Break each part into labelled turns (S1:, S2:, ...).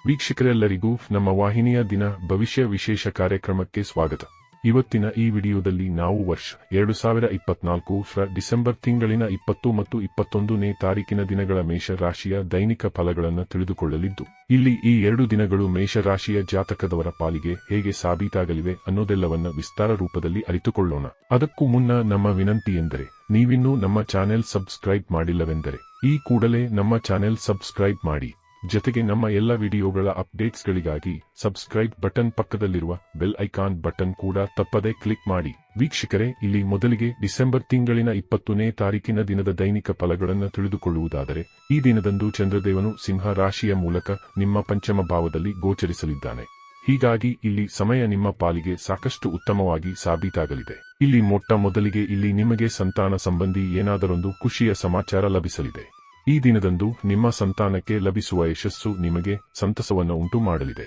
S1: ವೀಕ್ಷಕರೆಲ್ಲರಿಗೂ ನಮ್ಮ ವಾಹಿನಿಯ ದಿನ ಭವಿಷ್ಯ ವಿಶೇಷ ಕಾರ್ಯಕ್ರಮಕ್ಕೆ ಸ್ವಾಗತ. ಇವತ್ತಿನ ಈ ವಿಡಿಯೋದಲ್ಲಿ ನಾವು ವರ್ಷ 2024 ಡಿಸೆಂಬರ್ ತಿಂಗಳಿನ 20 ಮತ್ತು 21ನೇ ತಾರೀಕಿನ ದಿನಗಳ ಮೇಷ ರಾಶಿಯ ದೈನಿಕ ಫಲಗಳನ್ನು ತಿಳಿದುಕೊಳ್ಳಲಿದ್ದು, ಇಲ್ಲಿ ಈ 2 ದಿನಗಳು ಮೇಷ ರಾಶಿಯ ಜಾತಕದವರ ಪಾಲಿಗೆ ಹೇಗೆ ಸಾಬೀತಾಗಲಿವೆ ಅನ್ನೋದೆಲ್ಲವನ್ನ ವಿಸ್ತಾರ ರೂಪದಲ್ಲಿ ಅರಿತುಕೊಳ್ಳೋಣ. ಅದಕ್ಕೂ ಮುನ್ನ ನಮ್ಮ ವಿನಂತಿ ಎಂದರೆ, ನೀವಿನ್ನೂ ನಮ್ಮ ಚಾನೆಲ್ ಸಬ್ಸ್ಕ್ರೈಬ್ ಮಾಡಿಲ್ಲವೆಂದರೆ ಈ ಕೂಡಲೇ ನಮ್ಮ ಚಾನೆಲ್ ಸಬ್ಸ್ಕ್ರೈಬ್ ಮಾಡಿ. ಜೊತೆಗೆ ನಮ್ಮ ಎಲ್ಲ ವಿಡಿಯೋಗಳ ಅಪ್ಡೇಟ್ಸ್ಗಳಿಗಾಗಿ ಸಬ್ಸ್ಕ್ರೈಬ್ ಬಟನ್ ಪಕ್ಕದಲ್ಲಿರುವ ಬೆಲ್ ಐಕಾನ್ ಬಟನ್ ಕೂಡ ತಪ್ಪದೆ ಕ್ಲಿಕ್ ಮಾಡಿ. ವೀಕ್ಷಕರೇ, ಇಲ್ಲಿ ಮೊದಲಿಗೆ ಡಿಸೆಂಬರ್ ತಿಂಗಳಿನ 20ನೇ ತಾರೀಕಿನ ದಿನದ ದೈನಿಕ ಫಲಗಳನ್ನು ತಿಳಿದುಕೊಳ್ಳುವುದಾದರೆ, ಈ ದಿನದಂದು ಚಂದ್ರದೇವನು ಸಿಂಹ ರಾಶಿಯ ಮೂಲಕ ನಿಮ್ಮ ಪಂಚಮ ಭಾವದಲ್ಲಿ ಗೋಚರಿಸಲಿದ್ದಾನೆ. ಹೀಗಾಗಿ ಇಲ್ಲಿ ಸಮಯ ನಿಮ್ಮ ಪಾಲಿಗೆ ಸಾಕಷ್ಟು ಉತ್ತಮವಾಗಿ ಸಾಬೀತಾಗಲಿದೆ. ಇಲ್ಲಿ ಮೊಟ್ಟ ಮೊದಲಿಗೆ ಇಲ್ಲಿ ನಿಮಗೆ ಸಂತಾನ ಸಂಬಂಧಿ ಏನಾದರೊಂದು ಖುಷಿಯ ಸಮಾಚಾರ ಲಭಿಸಲಿದೆ. ಈ ದಿನದಂದು ನಿಮ್ಮ ಸಂತಾನಕ್ಕೆ ಲಭಿಸುವ ಯಶಸ್ಸು ನಿಮಗೆ ಸಂತಸವನ್ನು ಉಂಟು ಮಾಡಲಿದೆ.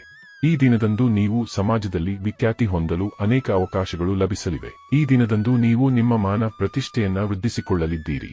S1: ಈ ದಿನದಂದು ನೀವು ಸಮಾಜದಲ್ಲಿ ವಿಖ್ಯಾತಿ ಹೊಂದಲು ಅನೇಕ ಅವಕಾಶಗಳು ಲಭಿಸಲಿವೆ. ಈ ದಿನದಂದು ನೀವು ನಿಮ್ಮ ಮಾನ ಪ್ರತಿಷ್ಠೆಯನ್ನ ವೃದ್ಧಿಸಿಕೊಳ್ಳಲಿದ್ದೀರಿ.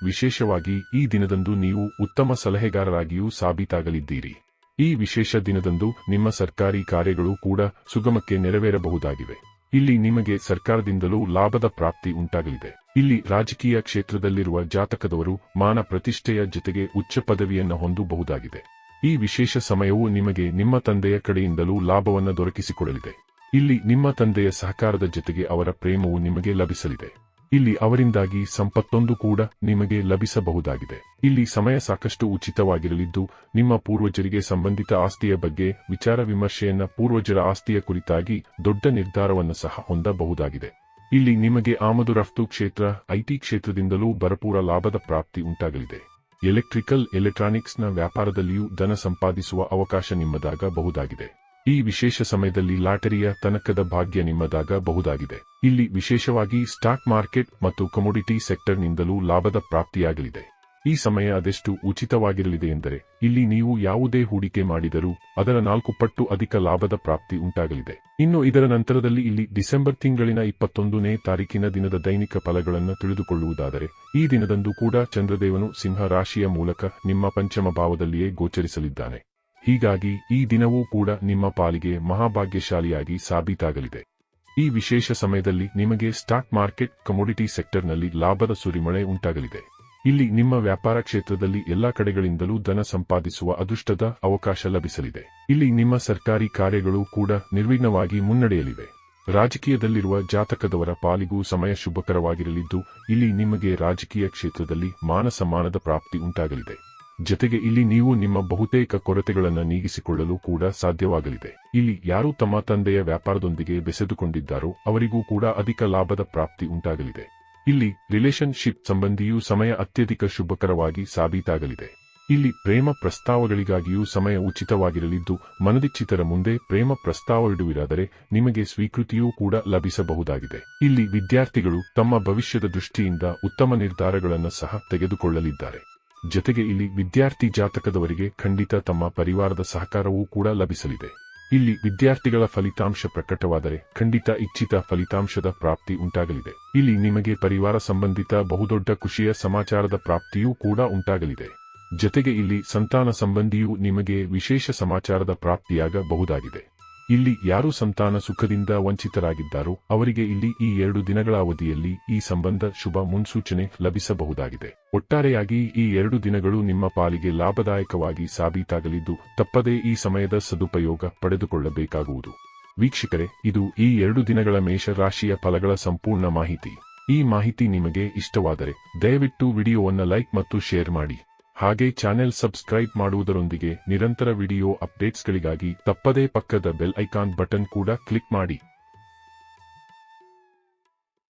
S1: ವಿಶೇಷವಾಗಿ ಈ ದಿನದಂದು ನೀವು ಉತ್ತಮ ಸಲಹೆಗಾರರಾಗಿಯೂ ಸಾಬೀತಾಗಲಿದ್ದೀರಿ. ಈ ವಿಶೇಷ ದಿನದಂದು ನಿಮ್ಮ ಸರ್ಕಾರಿ ಕಾರ್ಯಗಳು ಕೂಡ ಸುಗಮಕ್ಕೆ ನೆರವೇರಬಹುದಾಗಿವೆ. ಇಲ್ಲಿ ನಿಮಗೆ ಸರ್ಕಾರದಿಂದಲೂ ಲಾಭದ ಪ್ರಾಪ್ತಿ ಉಂಟಾಗಲಿದೆ. ಇಲ್ಲಿ ರಾಜಕೀಯ ಕ್ಷೇತ್ರದಲ್ಲಿರುವ ಜಾತಕದವರು ಮಾನ ಪ್ರತಿಷ್ಠೆಯ ಜೊತೆಗೆ ಉಚ್ಚ ಪದವಿಯನ್ನು ಹೊಂದಬಹುದಾಗಿದೆ. ಈ ವಿಶೇಷ ಸಮಯವು ನಿಮಗೆ ನಿಮ್ಮ ತಂದೆಯ ಕಡೆಯಿಂದಲೂ ಲಾಭವನ್ನು ದೊರಕಿಸಿಕೊಡಲಿದೆ. ಇಲ್ಲಿ ನಿಮ್ಮ ತಂದೆಯ ಸಹಕಾರದ ಜೊತೆಗೆ ಅವರ ಪ್ರೇಮವು ನಿಮಗೆ ಲಭಿಸಲಿದೆ. ಇಲ್ಲಿ ಅವರಿಂದಾಗಿ ಸಂಪತ್ತೊಂದು ಕೂಡ ನಿಮಗೆ ಲಭಿಸಬಹುದಾಗಿದೆ. ಇಲ್ಲಿ ಸಮಯ ಸಾಕಷ್ಟು ಉಚಿತವಾಗಿರಲಿದ್ದು, ನಿಮ್ಮ ಪೂರ್ವಜರಿಗೆ ಸಂಬಂಧಿತ ಆಸ್ತಿಯ ಬಗ್ಗೆ ವಿಚಾರ ವಿಮರ್ಶೆಯನ್ನ, ಪೂರ್ವಜರ ಆಸ್ತಿಯ ಕುರಿತಾಗಿ ದೊಡ್ಡ ನಿರ್ಧಾರವನ್ನು ಸಹ ಹೊಂದಬಹುದಾಗಿದೆ. ಇಲ್ಲಿ ನಿಮಗೆ ಆಮದು ರಫ್ತು ಕ್ಷೇತ್ರ, ಐಟಿ ಕ್ಷೇತ್ರದಿಂದಲೂ ಭರಪೂರ ಲಾಭದ ಪ್ರಾಪ್ತಿ ಉಂಟಾಗಲಿದೆ. ಎಲೆಕ್ಟ್ರಾನಿಕ್ಸ್ನ ವ್ಯಾಪಾರದಲ್ಲಿಯೂ ಧನ ಸಂಪಾದಿಸುವ ಅವಕಾಶ ನಿಮ್ಮದಾಗಬಹುದಾಗಿದೆ. ಈ ವಿಶೇಷ ಸಮಯದಲ್ಲಿ ಲಾಟರಿಯ ತನಕದ ಭಾಗ್ಯ ನಿಮ್ಮದಾಗಬಹುದಾಗಿದೆ. ಇಲ್ಲಿ ವಿಶೇಷವಾಗಿ ಸ್ಟಾಕ್ ಮಾರ್ಕೆಟ್ ಮತ್ತು ಕಮೋಡಿಟಿ ಸೆಕ್ಟರ್ನಿಂದಲೂ ಲಾಭದ ಪ್ರಾಪ್ತಿಯಾಗಲಿದೆ. ಈ ಸಮಯ ಅದೆಷ್ಟು ಉಚಿತವಾಗಿರಲಿದೆ ಎಂದರೆ, ಇಲ್ಲಿ ನೀವು ಯಾವುದೇ ಹೂಡಿಕೆ ಮಾಡಿದರೂ ಅದರ 4 ಪಟ್ಟು ಅಧಿಕ ಲಾಭದ ಪ್ರಾಪ್ತಿ ಉಂಟಾಗಲಿದೆ. ಇನ್ನು ಇದರ ನಂತರದಲ್ಲಿ ಇಲ್ಲಿ ಡಿಸೆಂಬರ್ ತಿಂಗಳಿನ 21ನೇ ತಾರೀಕಿನ ದಿನದ ದೈನಿಕ ಫಲಗಳನ್ನು ತಿಳಿದುಕೊಳ್ಳುವುದಾದರೆ, ಈ ದಿನದಂದು ಕೂಡ ಚಂದ್ರದೇವನು ಸಿಂಹ ರಾಶಿಯ ಮೂಲಕ ನಿಮ್ಮ ಪಂಚಮ ಭಾವದಲ್ಲಿಯೇ ಗೋಚರಿಸಲಿದ್ದಾನೆ. ಹೀಗಾಗಿ ಈ ದಿನವೂ ಕೂಡ ನಿಮ್ಮ ಪಾಲಿಗೆ ಮಹಾಭಾಗ್ಯಶಾಲಿಯಾಗಿ ಸಾಬೀತಾಗಲಿದೆ. ಈ ವಿಶೇಷ ಸಮಯದಲ್ಲಿ ನಿಮಗೆ ಸ್ಟಾಕ್ ಮಾರ್ಕೆಟ್, ಕಮೋಡಿಟಿ ಸೆಕ್ಟರ್ನಲ್ಲಿ ಲಾಭದ ಸುರಿಮಳೆ ಉಂಟಾಗಲಿದೆ. ಇಲ್ಲಿ ನಿಮ್ಮ ವ್ಯಾಪಾರ ಕ್ಷೇತ್ರದಲ್ಲಿ ಎಲ್ಲಾ ಕಡೆಗಳಿಂದಲೂ ಧನ ಸಂಪಾದಿಸುವ ಅದೃಷ್ಟದ ಅವಕಾಶ ಲಭಿಸಲಿದೆ. ಇಲ್ಲಿ ನಿಮ್ಮ ಸರ್ಕಾರಿ ಕಾರ್ಯಗಳು ಕೂಡ ನಿರ್ವಿಘ್ನವಾಗಿ ಮುನ್ನಡೆಯಲಿವೆ. ರಾಜಕೀಯದಲ್ಲಿರುವ ಜಾತಕದವರ ಪಾಲಿಗೂ ಸಮಯ ಶುಭಕರವಾಗಿರಲಿದ್ದು, ಇಲ್ಲಿ ನಿಮಗೆ ರಾಜಕೀಯ ಕ್ಷೇತ್ರದಲ್ಲಿ ಮಾನ ಸಮ್ಮಾನದ ಪ್ರಾಪ್ತಿ ಉಂಟಾಗಲಿದೆ. ಜೊತೆಗೆ ಇಲ್ಲಿ ನೀವು ನಿಮ್ಮ ಬಹುತೇಕ ಕೊರತೆಗಳನ್ನು ನೀಗಿಸಿಕೊಳ್ಳಲು ಕೂಡ ಸಾಧ್ಯವಾಗಲಿದೆ. ಇಲ್ಲಿ ಯಾರು ತಮ್ಮ ತಂದೆಯ ವ್ಯಾಪಾರದೊಂದಿಗೆ ಬೆಸೆದುಕೊಂಡಿದ್ದಾರೋ ಅವರಿಗೂ ಕೂಡ ಅಧಿಕ ಲಾಭದ ಪ್ರಾಪ್ತಿ ಉಂಟಾಗಲಿದೆ. ಇಲ್ಲಿ ರಿಲೇಶನ್ಶಿಪ್ ಸಂಬಂಧಿಯೂ ಸಮಯ ಅತ್ಯಧಿಕ ಶುಭಕರವಾಗಿ ಸಾಬೀತಾಗಲಿದೆ. ಇಲ್ಲಿ ಪ್ರೇಮ ಪ್ರಸ್ತಾವಗಳಿಗಾಗಿಯೂ ಸಮಯ ಉಚಿತವಾಗಿರಲಿದ್ದು, ಮನದಿಚ್ಛಿತರ ಮುಂದೆ ಪ್ರೇಮ ಪ್ರಸ್ತಾವವಿಡುವಿರಾದರೆ ನಿಮಗೆ ಸ್ವೀಕೃತಿಯೂ ಕೂಡ ಲಭಿಸಬಹುದಾಗಿದೆ. ಇಲ್ಲಿ ವಿದ್ಯಾರ್ಥಿಗಳು ತಮ್ಮ ಭವಿಷ್ಯದ ದೃಷ್ಟಿಯಿಂದ ಉತ್ತಮ ನಿರ್ಧಾರಗಳನ್ನು ಸಹ ತೆಗೆದುಕೊಳ್ಳಲಿದ್ದಾರೆ. ಜೊತೆಗೆ ಇಲ್ಲಿ ವಿದ್ಯಾರ್ಥಿ ಜಾತಕದವರಿಗೆ ಖಂಡಿತ ತಮ್ಮ ಪರಿವಾರದ ಸಹಕಾರವೂ ಕೂಡ ಲಭಿಸಲಿದೆ. ಇಲ್ಲಿ ವಿದ್ಯಾರ್ಥಿಗಳ ಫಲಿತಾಂಶ ಪ್ರಕಟವಾದರೆ ಖಂಡಿತ ಇಚ್ಛಿತ ಫಲಿತಾಂಶದ ಪ್ರಾಪ್ತಿ ಉಂಟಾಗಲಿದೆ. ಇಲ್ಲಿ ನಿಮಗೆ ಪರಿವಾರ ಸಂಬಂಧಿತ ಬಹುದೊಡ್ಡ ಖುಷಿಯ ಸಮಾಚಾರದ ಪ್ರಾಪ್ತಿಯೂ ಕೂಡ ಉಂಟಾಗಲಿದೆ. ಜೊತೆಗೆ ಇಲ್ಲಿ ಸಂತಾನ ಸಂಬಂಧಿಯೂ ನಿಮಗೆ ವಿಶೇಷ ಸಮಾಚಾರದ ಪ್ರಾಪ್ತಿಯಾಗಬಹುದಾಗಿದೆ. ಇಲ್ಲಿ ಯಾರು ಸಂತಾನ ಸುಖದಿಂದ ವಂಚಿತರಾಗಿದ್ದಾರೋ ಅವರಿಗೆ ಇಲ್ಲಿ ಈ 2 ದಿನಗಳ ಅವಧಿಯಲ್ಲಿ ಈ ಸಂಬಂಧ ಶುಭ ಮುನ್ಸೂಚನೆ ಲಭಿಸಬಹುದಾಗಿದೆ. ಒಟ್ಟಾರೆಯಾಗಿ ಈ 2 ದಿನಗಳು ನಿಮ್ಮ ಪಾಲಿಗೆ ಲಾಭದಾಯಕವಾಗಿ ಸಾಬೀತಾಗಲಿದ್ದು, ತಪ್ಪದೇ ಈ ಸಮಯದ ಸದುಪಯೋಗ ಪಡೆದುಕೊಳ್ಳಬೇಕಾಗುವುದು. ವೀಕ್ಷಕರೇ, ಇದು ಈ 2 ದಿನಗಳ ಮೇಷ ರಾಶಿಯ ಫಲಗಳ ಸಂಪೂರ್ಣ ಮಾಹಿತಿ. ಈ ಮಾಹಿತಿ ನಿಮಗೆ ಇಷ್ಟವಾದರೆ ದಯವಿಟ್ಟು ವಿಡಿಯೋವನ್ನು ಲೈಕ್ ಮತ್ತು ಶೇರ್ ಮಾಡಿ. ಹಾಗೆ ಚಾನೆಲ್ ಸಬ್ಸ್ಕ್ರೈಬ್ ಮಾಡುವುದರೊಂದಿಗೆ ನಿರಂತರ ವಿಡಿಯೋ ಅಪ್ಡೇಟ್ಸ್ಗಳಿಗಾಗಿ ತಪ್ಪದೇ ಪಕ್ಕದ ಬೆಲ್ ಐಕಾನ್ ಬಟನ್ ಕೂಡ ಕ್ಲಿಕ್ ಮಾಡಿ.